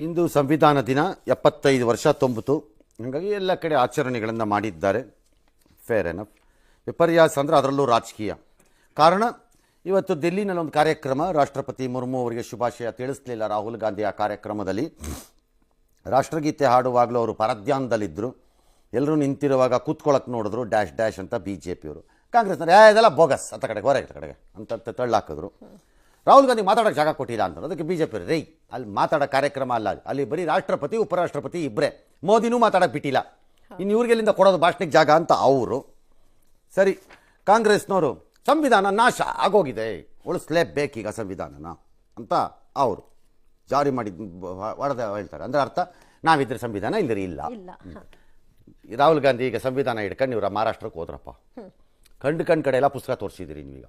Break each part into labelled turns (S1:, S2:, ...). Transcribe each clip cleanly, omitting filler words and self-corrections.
S1: ಇಂದು ಸಂವಿಧಾನ ದಿನ 75 ವರ್ಷ ತುಂಬಿತು. ಹಾಗಾಗಿ ಎಲ್ಲ ಕಡೆ ಆಚರಣೆಗಳನ್ನು ಮಾಡಿದ್ದಾರೆ. Fair enough. ವಿಪರ್ಯಾಸ ಅಂದರೆ ಅದರಲ್ಲೂ ರಾಜಕೀಯ ಕಾರಣ. ಇವತ್ತು ದಿಲ್ಲಿನಲ್ಲಿ ಒಂದು ಕಾರ್ಯಕ್ರಮ, ರಾಷ್ಟ್ರಪತಿ ಮುರ್ಮು ಅವರಿಗೆ ಶುಭಾಶಯ ತಿಳಿಸಲಿಲ್ಲ ರಾಹುಲ್ ಗಾಂಧಿ. ಆ ಕಾರ್ಯಕ್ರಮದಲ್ಲಿ ರಾಷ್ಟ್ರಗೀತೆ ಹಾಡುವಾಗಲೂ ಅವರು ಪರಧ್ಯಾನದಲ್ಲಿದ್ದರು. ಎಲ್ಲರೂ ನಿಂತಿರುವಾಗ ಕೂತ್ಕೊಳ್ಳೋಕೆ ನೋಡಿದ್ರು, ಡ್ಯಾಶ್ ಡ್ಯಾಶ್ ಅಂತ ಬಿ ಜೆ ಪಿಯವರು. ಕಾಂಗ್ರೆಸ್ನವ್ರು ಇದೆಲ್ಲ ಬೋಗಸ್, ಅಂತ ಕಡೆಗೆ ಹೊರಗೆ ಕಡೆಗೆ ಅಂತ ತಳ್ಳಾಕಿದ್ರು. ರಾಹುಲ್ ಗಾಂಧಿ ಮಾತಾಡೋಕ್ಕೆ ಜಾಗ ಕೊಟ್ಟಿಲ್ಲ ಅಂತ. ಅದಕ್ಕೆ ಬಿ ಜೆ ಪಿ ರೈ ಅಲ್ಲಿ ಮಾತಾಡೋ ಕಾರ್ಯಕ್ರಮ ಅಲ್ಲ, ಅಲ್ಲಿ ಬರೀ ರಾಷ್ಟ್ರಪತಿ ಉಪರಾಷ್ಟ್ರಪತಿ ಇಬ್ಬರೇ, ಮೋದಿನೂ ಮಾತಾಡೋಕ್ಕೆ ಬಿಟ್ಟಿಲ್ಲ, ಇನ್ನು ಇವ್ರಿಗೆಲ್ಲಿಂದ ಕೊಡೋದು ಭಾಷಣಕ್ಕೆ ಜಾಗ ಅಂತ ಅವರು. ಸರಿ, ಕಾಂಗ್ರೆಸ್ನವರು ಸಂವಿಧಾನ ನಾಶ ಆಗೋಗಿದೆ, ಉಳಿಸ್ಲೇಬೇಕೀಗ ಸಂವಿಧಾನನ ಅಂತ ಅವರು ಜಾರಿ ಮಾಡಿ ಹೊಡೆದ ಹೇಳ್ತಾರೆ. ಅಂದರೆ ಅರ್ಥ ನಾವಿದ್ರೆ ಸಂವಿಧಾನ ಇಲ್ಲರಿ ಇಲ್ಲ. ರಾಹುಲ್ ಗಾಂಧಿ ಈಗ ಸಂವಿಧಾನ ಹಿಡ್ಕೊಂಡು ಇವರ ಮಹಾರಾಷ್ಟ್ರಕ್ಕೆ ಹೋದ್ರಪ್ಪ. ಕಣ್ಣು ಕಡೆ ಎಲ್ಲ ಪುಸ್ತಕ ತೋರಿಸಿದಿರಿ ನೀವೀಗ.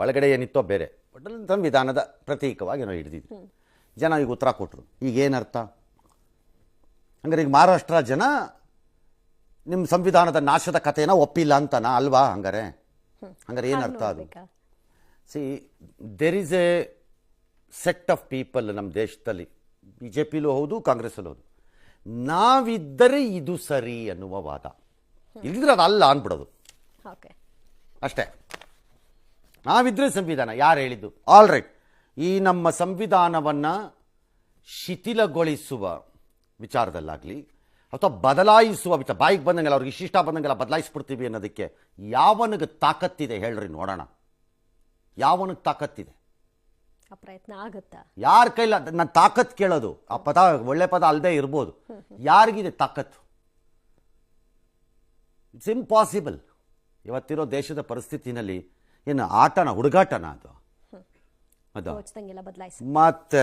S1: ಒಳಗಡೆ ಏನಿತ್ತೋ ಬೇರೆ, ಬಟ್ ಸಂವಿಧಾನದ ಪ್ರತೀಕವಾಗಿ ನಾವು ಹಿಡಿದಿದ್ವಿ. ಜನ ಈಗ ಉತ್ತರ ಕೊಟ್ಟರು. ಈಗ ಏನರ್ಥ? ಹಂಗಾರೆ ಈಗ ಮಹಾರಾಷ್ಟ್ರ ಜನ ನಿಮ್ಮ ಸಂವಿಧಾನದ ನಾಶದ ಕಥೆನ ಒಪ್ಪಿಲ್ಲ ಅಂತನಾ ಅಲ್ವಾ? ಹಂಗಾರೆ ಏನರ್ಥ ಅದು? C, there is A set of people ನಮ್ಮ ದೇಶದಲ್ಲಿ, ಬಿ ಜೆ ಪಿಲೂ ಹೌದು ಕಾಂಗ್ರೆಸ್ಸಲ್ಲೂ ಹೌದು, ನಾವಿದ್ದರೆ ಇದು ಸರಿ ಅನ್ನುವ ವಾದ. ಇಲ್ಲದ್ರೆ ಅದಲ್ಲ ಅಂದ್ಬಿಡೋದು ಅಷ್ಟೇ. ನಾವಿದ್ರೆ ಸಂವಿಧಾನ ಯಾರು ಹೇಳಿದ್ದು? ಆಲ್ ರೈಟ್, ಈ ನಮ್ಮ ಸಂವಿಧಾನವನ್ನು ಶಿಥಿಲಗೊಳಿಸುವ ವಿಚಾರದಲ್ಲಾಗಲಿ ಅಥವಾ ಬದಲಾಯಿಸುವ ವಿಚಾರ, ಬಾಯಿಗೆ ಬಂದಂಗೆಲ್ಲ ಅವ್ರಿಗೆ ಇಷ್ಟ ಬಂದಂಗೆಲ್ಲ ಬದಲಾಯಿಸ್ಬಿಡ್ತೀವಿ ಅನ್ನೋದಕ್ಕೆ ಯಾವನಿಗೆ ತಾಕತ್ತಿದೆ ಹೇಳ್ರಿ ನೋಡೋಣ? ಯಾವನಿಗೆ ತಾಕತ್ತಿದೆ?
S2: ಪ್ರಯತ್ನ ಆಗುತ್ತಾ?
S1: ಯಾರ ಕೈಲ? ನಾನು ತಾಕತ್ ಕೇಳೋದು, ಆ ಪದ ಒಳ್ಳೆ ಪದ ಅಲ್ಲದೆ ಇರ್ಬೋದು. ಯಾರಿಗಿದೆ ತಾಕತ್ತು? It's impossible. ಇವತ್ತಿರೋ ದೇಶದ ಪರಿಸ್ಥಿತಿನಲ್ಲಿ ಏನು ಆಟನ ಹುಡುಗಾಟನ ಅದು? ಅದು ಮತ್ತೆ